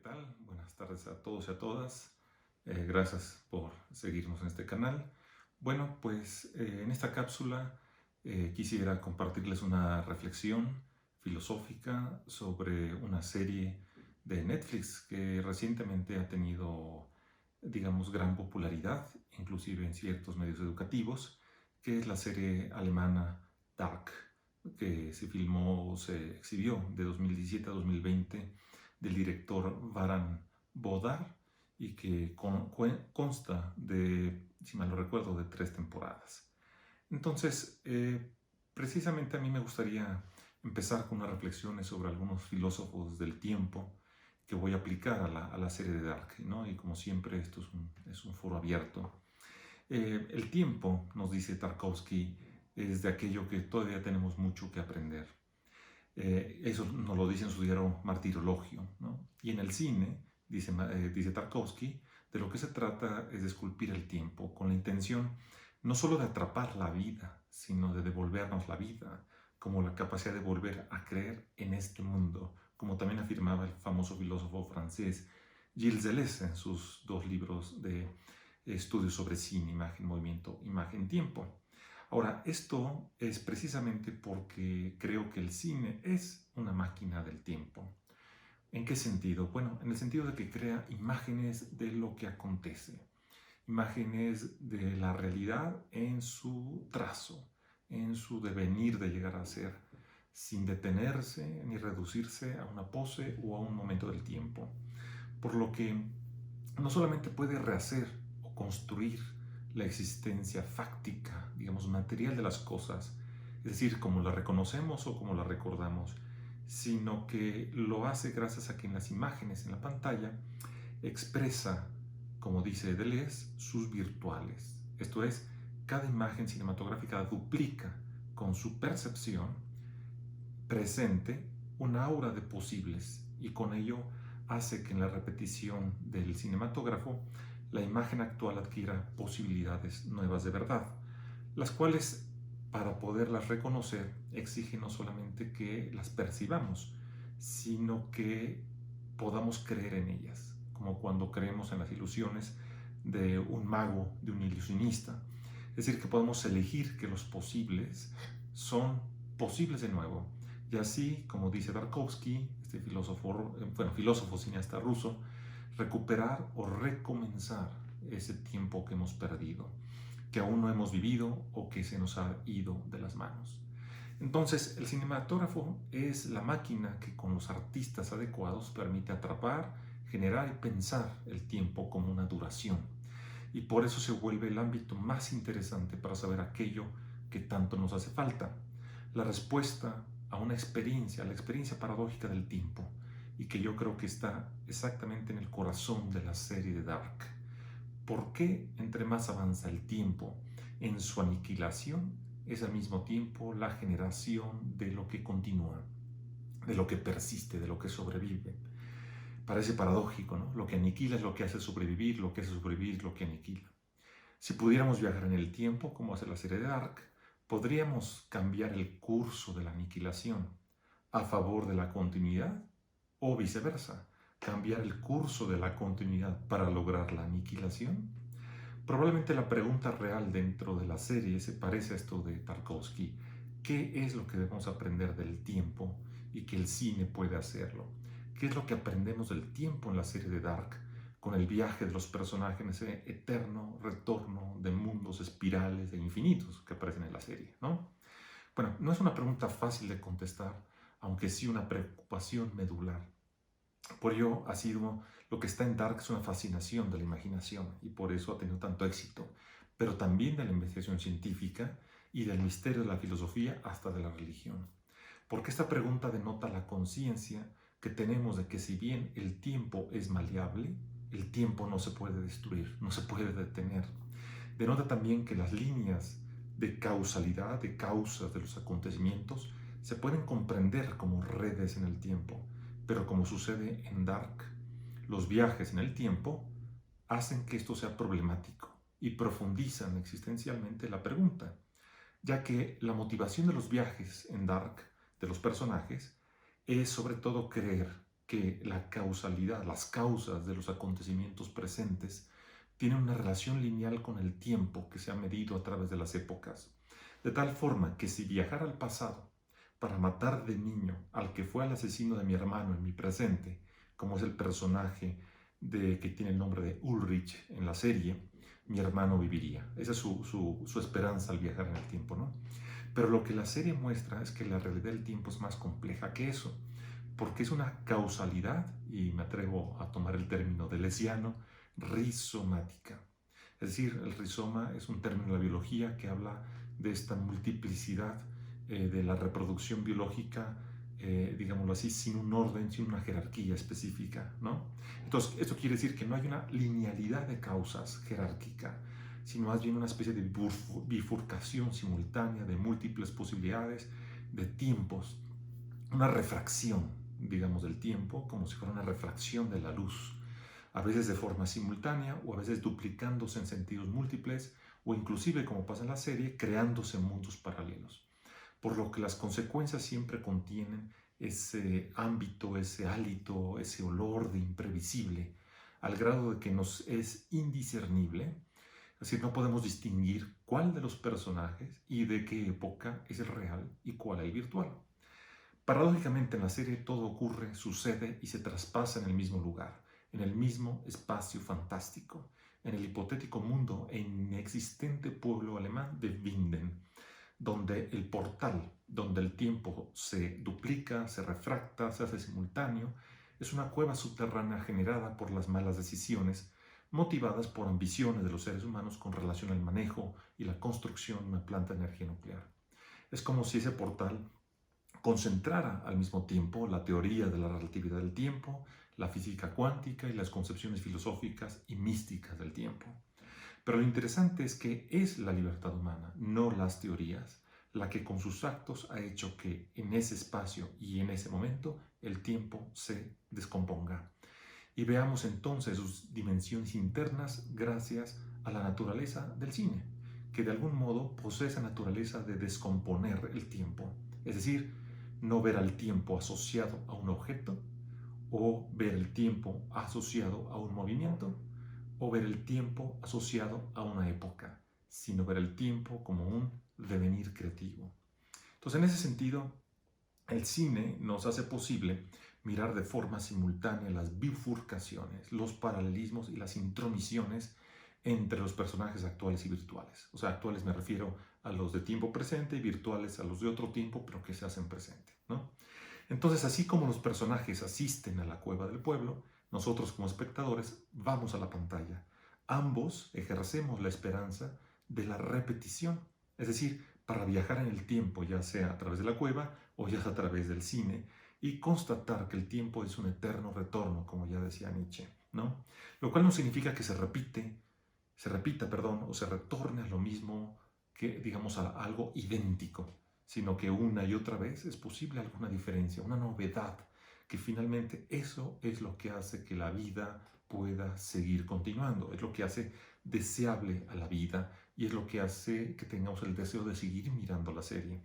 tal? Buenas tardes a todos y a todas. Gracias por seguirnos en este canal. Bueno, pues en esta cápsula quisiera compartirles una reflexión filosófica sobre una serie de Netflix que recientemente ha tenido, digamos, gran popularidad, inclusive en ciertos medios educativos, que es la serie alemana Dark, que se filmó o se exhibió de 2017 a 2020 del director Varan Bodar y que consta de, si mal no recuerdo, de 3 temporadas. Entonces, precisamente a mí me gustaría empezar con unas reflexiones sobre algunos filósofos del tiempo que voy a aplicar a la serie de Dark, ¿no? Y como siempre, esto es un foro abierto. El tiempo, nos dice Tarkovsky, es de aquello que todavía tenemos mucho que aprender. Eso nos lo dice en su diario Martirologio, ¿no? Y en el cine, dice Tarkovsky, de lo que se trata es de esculpir el tiempo con la intención no solo de atrapar la vida, sino de devolvernos la vida, como la capacidad de volver a creer en este mundo, como también afirmaba el famoso filósofo francés Gilles Deleuze en sus 2 libros de estudios sobre cine, imagen, movimiento, imagen, tiempo. Ahora, esto es precisamente porque creo que el cine es una máquina del tiempo. ¿En qué sentido? Bueno, en el sentido de que crea imágenes de lo que acontece, imágenes de la realidad en su trazo, en su devenir de llegar a ser, sin detenerse ni reducirse a una pose o a un momento del tiempo. Por lo que no solamente puede rehacer o construir la existencia fáctica, digamos, material de las cosas, es decir, como la reconocemos o como la recordamos, sino que lo hace gracias a que en las imágenes en la pantalla expresa, como dice Deleuze, sus virtuales. Esto es, cada imagen cinematográfica duplica con su percepción presente una aura de posibles y con ello hace que en la repetición del cinematógrafo la imagen actual adquiera posibilidades nuevas de verdad, las cuales, para poderlas reconocer, exigen no solamente que las percibamos, sino que podamos creer en ellas, como cuando creemos en las ilusiones de un mago, de un ilusionista. Es decir, que podemos elegir que los posibles son posibles de nuevo. Y así, como dice Tarkovsky, este filósofo cineasta ruso, recuperar o recomenzar ese tiempo que hemos perdido, que aún no hemos vivido o que se nos ha ido de las manos. Entonces, el cinematógrafo es la máquina que con los artistas adecuados permite atrapar, generar y pensar el tiempo como una duración. Y por eso se vuelve el ámbito más interesante para saber aquello que tanto nos hace falta, la respuesta a una experiencia, la experiencia paradójica del tiempo, y que yo creo que está exactamente en el corazón de la serie de Dark. ¿Por qué entre más avanza el tiempo en su aniquilación, es al mismo tiempo la generación de lo que continúa, de lo que persiste, de lo que sobrevive? Parece paradójico, ¿no? Lo que aniquila es lo que hace sobrevivir, lo que hace sobrevivir es lo que aniquila. Si pudiéramos viajar en el tiempo, como hace la serie de Dark, podríamos cambiar el curso de la aniquilación a favor de la continuidad o viceversa, cambiar el curso de la continuidad para lograr la aniquilación. Probablemente la pregunta real dentro de la serie se parece a esto de Tarkovsky. ¿Qué es lo que debemos aprender del tiempo y que el cine puede hacerlo? ¿Qué es lo que aprendemos del tiempo en la serie de Dark, con el viaje de los personajes en ese eterno retorno de mundos espirales e infinitos que aparecen en la serie, ¿no? Bueno, no es una pregunta fácil de contestar, aunque sí una preocupación medular. Por ello ha sido, lo que está en Dark es una fascinación de la imaginación y por eso ha tenido tanto éxito, pero también de la investigación científica y del misterio de la filosofía hasta de la religión. Porque esta pregunta denota la conciencia que tenemos de que si bien el tiempo es maleable, el tiempo no se puede destruir, no se puede detener. Denota también que las líneas de causalidad, de causas de los acontecimientos, se pueden comprender como redes en el tiempo, pero como sucede en Dark, los viajes en el tiempo hacen que esto sea problemático y profundizan existencialmente la pregunta, ya que la motivación de los viajes en Dark, de los personajes, es sobre todo creer que la causalidad, las causas de los acontecimientos presentes, tienen una relación lineal con el tiempo que se ha medido a través de las épocas. De tal forma que si viajara al pasado para matar de niño al que fue el asesino de mi hermano en mi presente, como es el personaje que tiene el nombre de Ulrich en la serie, mi hermano viviría. Esa es su esperanza al viajar en el tiempo, ¿no? Pero lo que la serie muestra es que la realidad del tiempo es más compleja que eso, porque es una causalidad, y me atrevo a tomar el término de Lesiano, rizomática. Es decir, el rizoma es un término de la biología que habla de esta multiplicidad de la reproducción biológica, digámoslo así, sin un orden, sin una jerarquía específica, ¿no? Entonces, esto quiere decir que no hay una linealidad de causas jerárquica, sino más bien una especie de bifurcación simultánea de múltiples posibilidades de tiempos, una refracción, digamos, del tiempo, como si fuera una refracción de la luz, a veces de forma simultánea o a veces duplicándose en sentidos múltiples o inclusive, como pasa en la serie, creándose mundos paralelos. Por lo que las consecuencias siempre contienen ese ámbito, ese hálito, ese olor de imprevisible, al grado de que nos es indiscernible. Es decir, no podemos distinguir cuál de los personajes y de qué época es el real y cuál el virtual. Paradójicamente, en la serie todo ocurre, sucede y se traspasa en el mismo lugar, en el mismo espacio fantástico, en el hipotético mundo e inexistente pueblo alemán de Winden, donde el portal, donde el tiempo se duplica, se refracta, se hace simultáneo, es una cueva subterránea generada por las malas decisiones, motivadas por ambiciones de los seres humanos con relación al manejo y la construcción de una planta de energía nuclear. Es como si ese portal concentrara al mismo tiempo la teoría de la relatividad del tiempo, la física cuántica y las concepciones filosóficas y místicas del tiempo. Pero lo interesante es que es la libertad humana, no las teorías, la que con sus actos ha hecho que en ese espacio y en ese momento el tiempo se descomponga. Y veamos entonces sus dimensiones internas gracias a la naturaleza del cine, que de algún modo posee esa naturaleza de descomponer el tiempo. Es decir, no ver al tiempo asociado a un objeto, o ver el tiempo asociado a un movimiento, o ver el tiempo asociado a una época, sino ver el tiempo como un devenir creativo. Entonces, en ese sentido, el cine nos hace posible mirar de forma simultánea las bifurcaciones, los paralelismos y las intromisiones entre los personajes actuales y virtuales. O sea, actuales me refiero a los de tiempo presente y virtuales a los de otro tiempo, pero que se hacen presente, ¿no? Entonces, así como los personajes asisten a la cueva del pueblo, nosotros como espectadores vamos a la pantalla. Ambos ejercemos la esperanza de la repetición, es decir, para viajar en el tiempo, ya sea a través de la cueva o ya sea a través del cine, y constatar que el tiempo es un eterno retorno, como ya decía Nietzsche, ¿no? Lo cual no significa que se repita, o se retorne a lo mismo, que digamos a algo idéntico, sino que una y otra vez es posible alguna diferencia, una novedad, que finalmente eso es lo que hace que la vida pueda seguir continuando, es lo que hace deseable a la vida y es lo que hace que tengamos el deseo de seguir mirando la serie.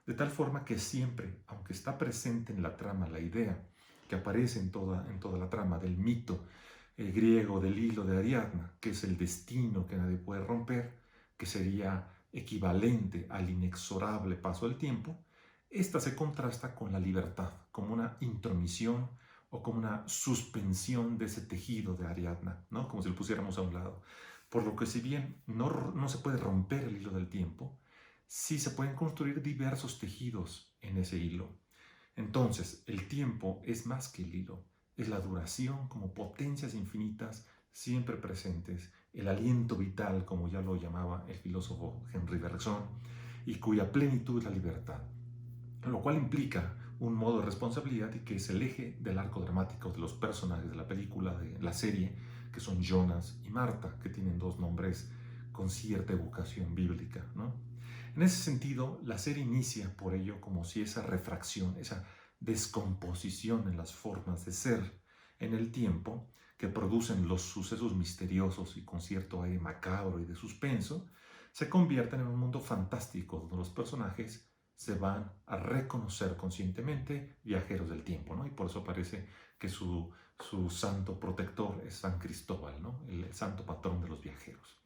De tal forma que siempre, aunque está presente en la trama la idea que aparece en toda la trama del mito griego del hilo de Ariadna, que es el destino que nadie puede romper, que sería equivalente al inexorable paso del tiempo, esta se contrasta con la libertad, como una intromisión o como una suspensión de ese tejido de Ariadna, ¿no? Como si lo pusiéramos a un lado. Por lo que si bien no se puede romper el hilo del tiempo, sí se pueden construir diversos tejidos en ese hilo. Entonces, el tiempo es más que el hilo, es la duración como potencias infinitas siempre presentes, el aliento vital, como ya lo llamaba el filósofo Henri Bergson, y cuya plenitud es la libertad, lo cual implica un modo de responsabilidad y que es el eje del arco dramático de los personajes de la película, de la serie, que son Jonas y Marta, que tienen dos nombres con cierta evocación bíblica, ¿no? En ese sentido, la serie inicia por ello como si esa refracción, esa descomposición en las formas de ser en el tiempo que producen los sucesos misteriosos y con cierto aire macabro y de suspenso, se convierten en un mundo fantástico donde los personajes se van a reconocer conscientemente viajeros del tiempo, ¿no? Y por eso parece que su santo protector es San Cristóbal, ¿no? El santo patrón de los viajeros.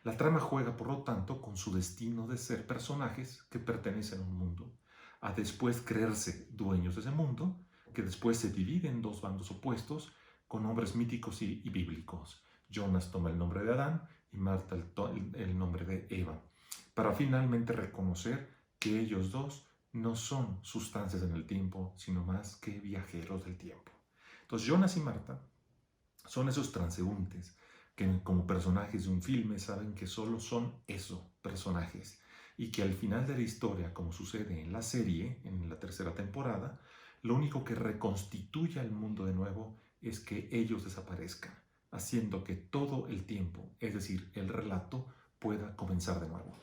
La trama juega, por lo tanto, con su destino de ser personajes que pertenecen a un mundo, a después creerse dueños de ese mundo, que después se divide en dos bandos opuestos, con nombres míticos y bíblicos. Jonas toma el nombre de Adán y Marta el nombre de Eva, para finalmente reconocer que ellos dos no son sustancias en el tiempo, sino más que viajeros del tiempo. Entonces, Jonas y Marta son esos transeúntes que como personajes de un filme saben que solo son eso, personajes, y que al final de la historia, como sucede en la serie, en la tercera temporada, lo único que reconstituye al mundo de nuevo es que ellos desaparezcan, haciendo que todo el tiempo, es decir, el relato, pueda comenzar de nuevo.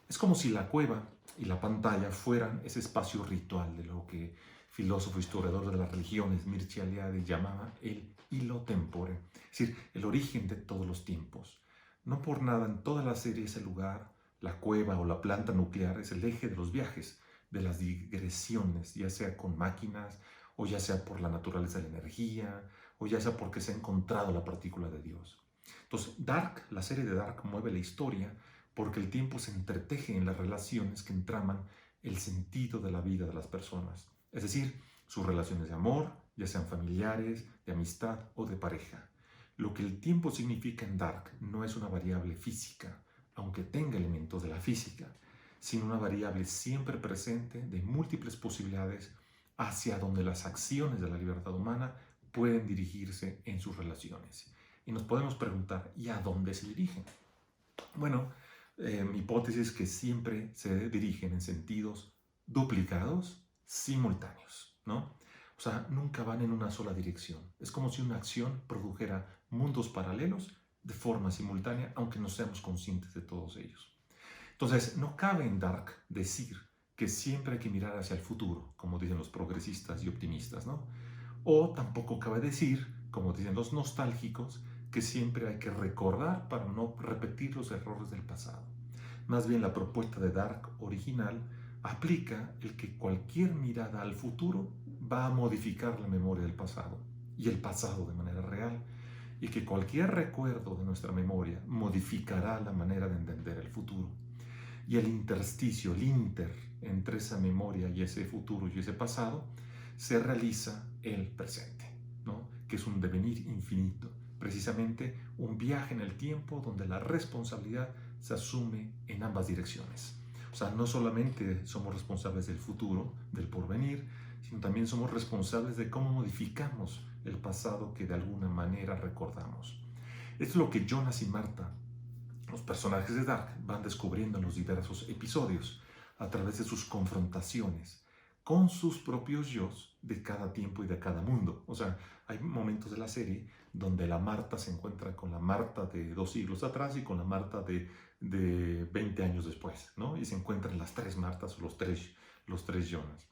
Es como si la cueva y la pantalla fueran ese espacio ritual de lo que filósofo historiador de las religiones Mircea Eliade llamaba el hilo tempore, es decir, el origen de todos los tiempos. No por nada en toda la serie ese lugar, la cueva o la planta nuclear, es el eje de los viajes, de las digresiones, ya sea con máquinas, o ya sea por la naturaleza de la energía, o ya sea porque se ha encontrado la partícula de Dios. Entonces, Dark, la serie de Dark, mueve la historia porque el tiempo se entreteje en las relaciones que entraman el sentido de la vida de las personas, es decir, sus relaciones de amor, ya sean familiares, de amistad o de pareja. Lo que el tiempo significa en Dark no es una variable física, aunque tenga elementos de la física, sino una variable siempre presente de múltiples posibilidades hacia donde las acciones de la libertad humana pueden dirigirse en sus relaciones. Y nos podemos preguntar, ¿y a dónde se dirigen? Bueno, mi hipótesis es que siempre se dirigen en sentidos duplicados, simultáneos, ¿no? O sea, nunca van en una sola dirección. Es como si una acción produjera mundos paralelos de forma simultánea, aunque no seamos conscientes de todos ellos. Entonces, no cabe en Dark decir que siempre hay que mirar hacia el futuro, como dicen los progresistas y optimistas, ¿no? O tampoco cabe decir, como dicen los nostálgicos, que siempre hay que recordar para no repetir los errores del pasado. Más bien la propuesta de Dark original aplica el que cualquier mirada al futuro va a modificar la memoria del pasado y el pasado de manera real, y que cualquier recuerdo de nuestra memoria modificará la manera de entender el futuro. Y el intersticio, el inter entre esa memoria y ese futuro y ese pasado, se realiza el presente, ¿no? Que es un devenir infinito, precisamente un viaje en el tiempo donde la responsabilidad se asume en ambas direcciones. O sea, no solamente somos responsables del futuro, del porvenir, sino también somos responsables de cómo modificamos el pasado que de alguna manera recordamos. Esto es lo que Jonas y Marta, los personajes de Dark, van descubriendo en los diversos episodios a través de sus confrontaciones con sus propios yos de cada tiempo y de cada mundo. O sea, hay momentos de la serie donde la Marta se encuentra con la Marta de 2 siglos atrás y con la Marta de 20 años después, ¿no? Y se encuentran las 3 Martas o los tres Jonas.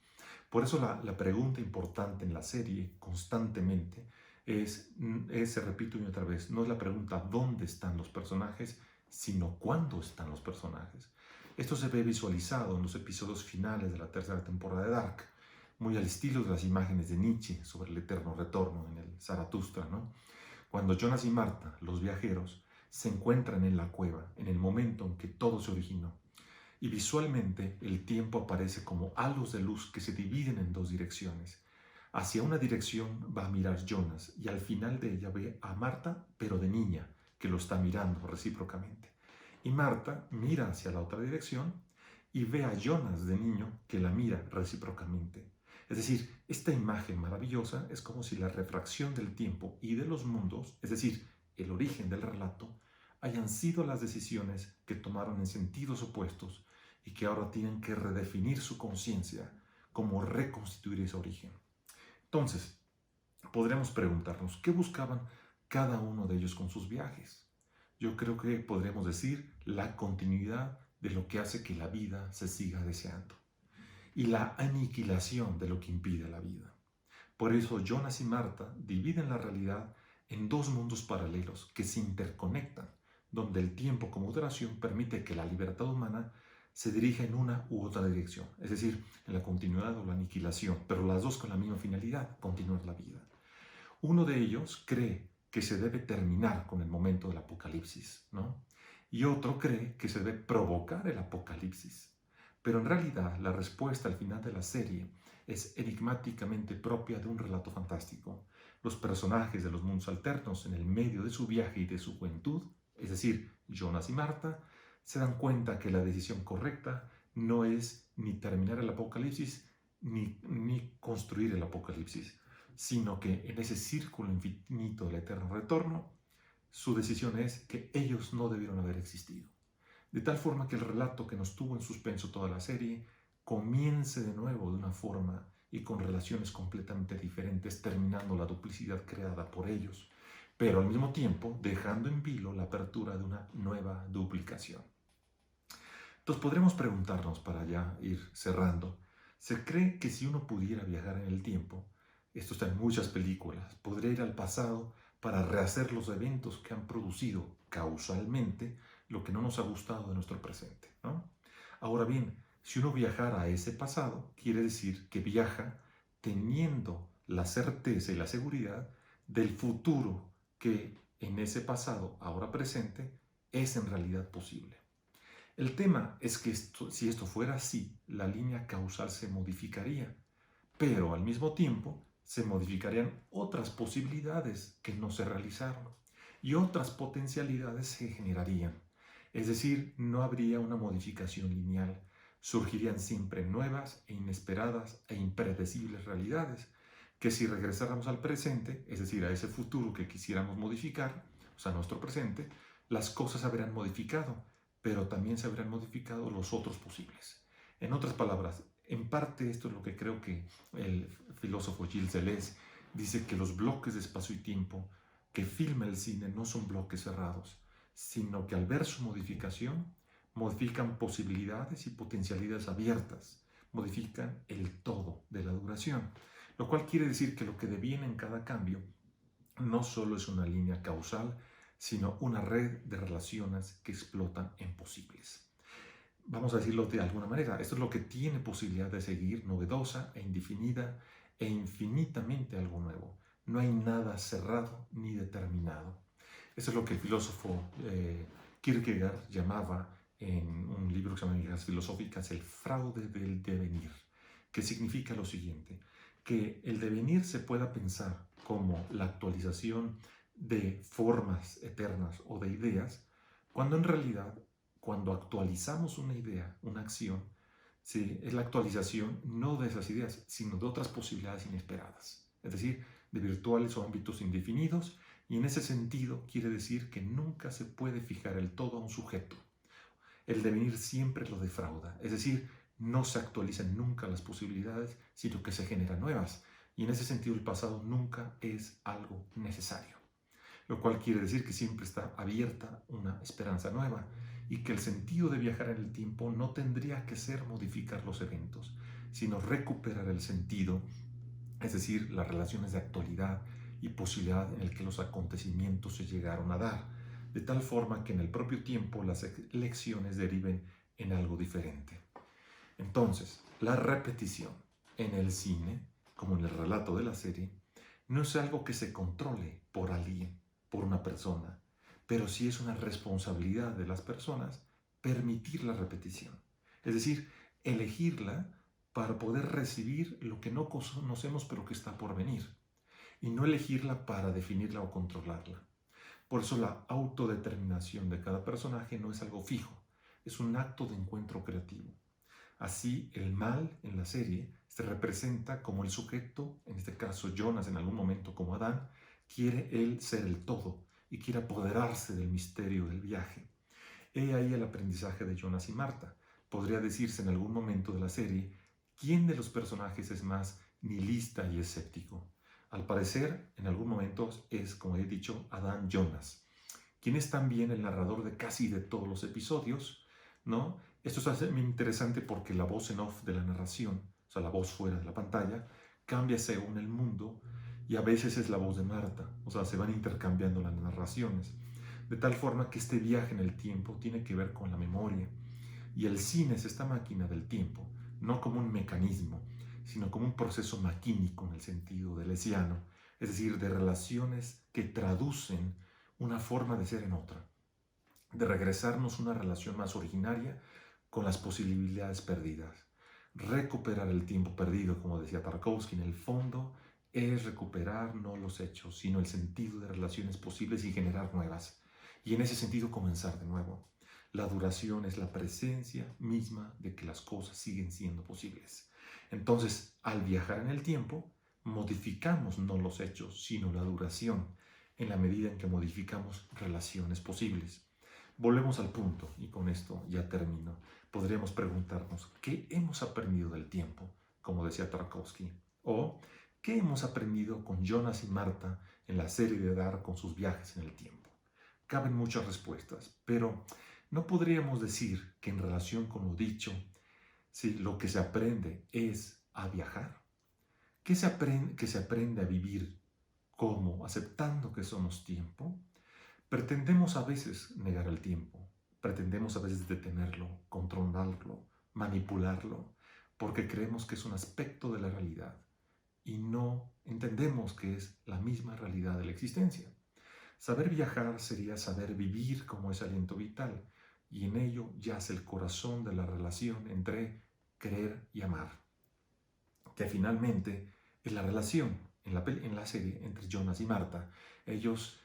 Por eso la pregunta importante en la serie constantemente se repite una y otra vez, no es la pregunta ¿dónde están los personajes?, sino cuándo están los personajes. Esto se ve visualizado en los episodios finales de la tercera temporada de Dark, muy al estilo de las imágenes de Nietzsche sobre el eterno retorno en el Zaratustra, ¿no? Cuando Jonas y Marta, los viajeros, se encuentran en la cueva, en el momento en que todo se originó, y visualmente el tiempo aparece como halos de luz que se dividen en 2 direcciones. Hacia una dirección va a mirar Jonas y al final de ella ve a Marta, pero de niña, que lo está mirando recíprocamente. Y Marta mira hacia la otra dirección y ve a Jonas de niño que la mira recíprocamente. Es decir, esta imagen maravillosa es como si la refracción del tiempo y de los mundos, es decir, el origen del relato, hayan sido las decisiones que tomaron en sentidos opuestos y que ahora tienen que redefinir su conciencia, cómo reconstituir ese origen. Entonces, podremos preguntarnos, ¿qué buscaban cada uno de ellos con sus viajes? Yo creo que podremos decir la continuidad de lo que hace que la vida se siga deseando y la aniquilación de lo que impide la vida. Por eso Jonas y Marta dividen la realidad en 2 mundos paralelos que se interconectan, donde el tiempo como duración permite que la libertad humana se dirige en una u otra dirección, es decir, en la continuidad o la aniquilación, pero las dos con la misma finalidad, continuar la vida. Uno de ellos cree que se debe terminar con el momento del apocalipsis, ¿no? Y otro cree que se debe provocar el apocalipsis. Pero en realidad la respuesta al final de la serie es enigmáticamente propia de un relato fantástico. Los personajes de los mundos alternos en el medio de su viaje y de su juventud, es decir, Jonas y Marta, se dan cuenta que la decisión correcta no es ni terminar el apocalipsis ni construir el apocalipsis, sino que en ese círculo infinito del eterno retorno, su decisión es que ellos no debieron haber existido. De tal forma que el relato que nos tuvo en suspenso toda la serie comience de nuevo de una forma y con relaciones completamente diferentes, terminando la duplicidad creada por ellos, pero al mismo tiempo dejando en vilo la apertura de una nueva duplicación. Entonces podremos preguntarnos, para ya ir cerrando, ¿se cree que si uno pudiera viajar en el tiempo, esto está en muchas películas, podría ir al pasado para rehacer los eventos que han producido causalmente lo que no nos ha gustado de nuestro presente, ¿no? Ahora bien, si uno viajara a ese pasado, quiere decir que viaja teniendo la certeza y la seguridad del futuro que en ese pasado, ahora presente, es en realidad posible. El tema es que si esto fuera así, la línea causal se modificaría, pero al mismo tiempo se modificarían otras posibilidades que no se realizaron y otras potencialidades se generarían. Es decir, no habría una modificación lineal, surgirían siempre nuevas e inesperadas e impredecibles realidades que si regresáramos al presente, es decir, a ese futuro que quisiéramos modificar, o sea, nuestro presente, las cosas se habrían modificado, pero también se habrían modificado los otros posibles. En otras palabras, en parte esto es lo que creo que el filósofo Gilles Deleuze dice, que los bloques de espacio y tiempo que filma el cine no son bloques cerrados, sino que al ver su modificación, modifican posibilidades y potencialidades abiertas, modifican el todo de la duración, lo cual quiere decir que lo que deviene en cada cambio no solo es una línea causal, sino una red de relaciones que explotan en posibles. Vamos a decirlo de alguna manera, esto es lo que tiene posibilidad de seguir, novedosa e indefinida e infinitamente algo nuevo. No hay nada cerrado ni determinado. Eso es lo que el filósofo Kierkegaard llamaba en un libro que se llama Ideas Filosóficas el fraude del devenir, que significa lo siguiente, que el devenir se pueda pensar como la actualización de formas eternas o de ideas, cuando en realidad, cuando actualizamos una idea, una acción, ¿sí?, es la actualización no de esas ideas, sino de otras posibilidades inesperadas, es decir, de virtuales o ámbitos indefinidos, y en ese sentido quiere decir que nunca se puede fijar el todo a un sujeto. El devenir siempre lo defrauda, es decir, no se actualizan nunca las posibilidades, sino que se generan nuevas, y en ese sentido el pasado nunca es algo necesario, lo cual quiere decir que siempre está abierta una esperanza nueva y que el sentido de viajar en el tiempo no tendría que ser modificar los eventos, sino recuperar el sentido, es decir, las relaciones de actualidad y posibilidad en el que los acontecimientos se llegaron a dar, de tal forma que en el propio tiempo las lecciones deriven en algo diferente. Entonces, la repetición en el cine, como en el relato de la serie, no es algo que se controle por alguien, por una persona, pero sí es una responsabilidad de las personas permitir la repetición. Es decir, elegirla para poder recibir lo que no conocemos pero que está por venir, y no elegirla para definirla o controlarla. Por eso la autodeterminación de cada personaje no es algo fijo, es un acto de encuentro creativo. Así, el mal en la serie se representa como el sujeto, en este caso Jonas en algún momento como Adán, quiere él ser el todo y quiere apoderarse del misterio del viaje. He ahí el aprendizaje de Jonas y Marta. Podría decirse en algún momento de la serie, ¿quién de los personajes es más nihilista y escéptico? Al parecer, en algún momento es, como he dicho, Adán Jonas, quien es también el narrador de casi de todos los episodios, ¿no? Esto es muy interesante porque la voz en off de la narración, o sea, la voz fuera de la pantalla, cambia según el mundo y a veces es la voz de Marta, o sea, se van intercambiando las narraciones, de tal forma que este viaje en el tiempo tiene que ver con la memoria, Y el cine es esta máquina del tiempo, no como un mecanismo, sino como un proceso maquínico en el sentido de Lesiano, es decir, de relaciones que traducen una forma de ser en otra, de regresarnos una relación más originaria con las posibilidades perdidas. Recuperar el tiempo perdido, como decía Tarkovsky, en el fondo es recuperar no los hechos, sino el sentido de relaciones posibles y generar nuevas. Y en ese sentido comenzar de nuevo. La duración es la presencia misma de que las cosas siguen siendo posibles. Entonces, al viajar en el tiempo, modificamos no los hechos, sino la duración, en la medida en que modificamos relaciones posibles. Volvemos al punto, y con esto ya termino. Podríamos preguntarnos, ¿qué hemos aprendido del tiempo? Como decía Tarkovsky. O, ¿qué hemos aprendido con Jonas y Marta en la serie de Dark con sus viajes en el tiempo? Caben muchas respuestas, pero ¿no podríamos decir que en relación con lo dicho, si lo que se aprende es a viajar? ¿Qué se aprende, que se aprende a vivir como aceptando que somos tiempo? Pretendemos a veces negar el tiempo, pretendemos a veces detenerlo, controlarlo, manipularlo, porque creemos que es un aspecto de la realidad y no entendemos que es la misma realidad de la existencia. Saber viajar sería saber vivir como ese aliento vital, y en ello yace el corazón de la relación entre querer y amar, que finalmente es la relación en la serie entre Jonas y Marta. Ellos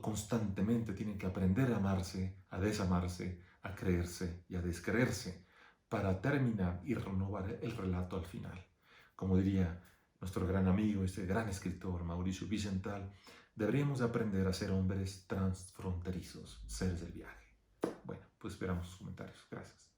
constantemente tienen que aprender a amarse, a desamarse, a creerse y a descreerse para terminar y renovar el relato al final. Como diría nuestro gran amigo, este gran escritor Mauricio Vicental, deberíamos de aprender a ser hombres transfronterizos, seres del viaje. Bueno, pues esperamos sus comentarios. Gracias.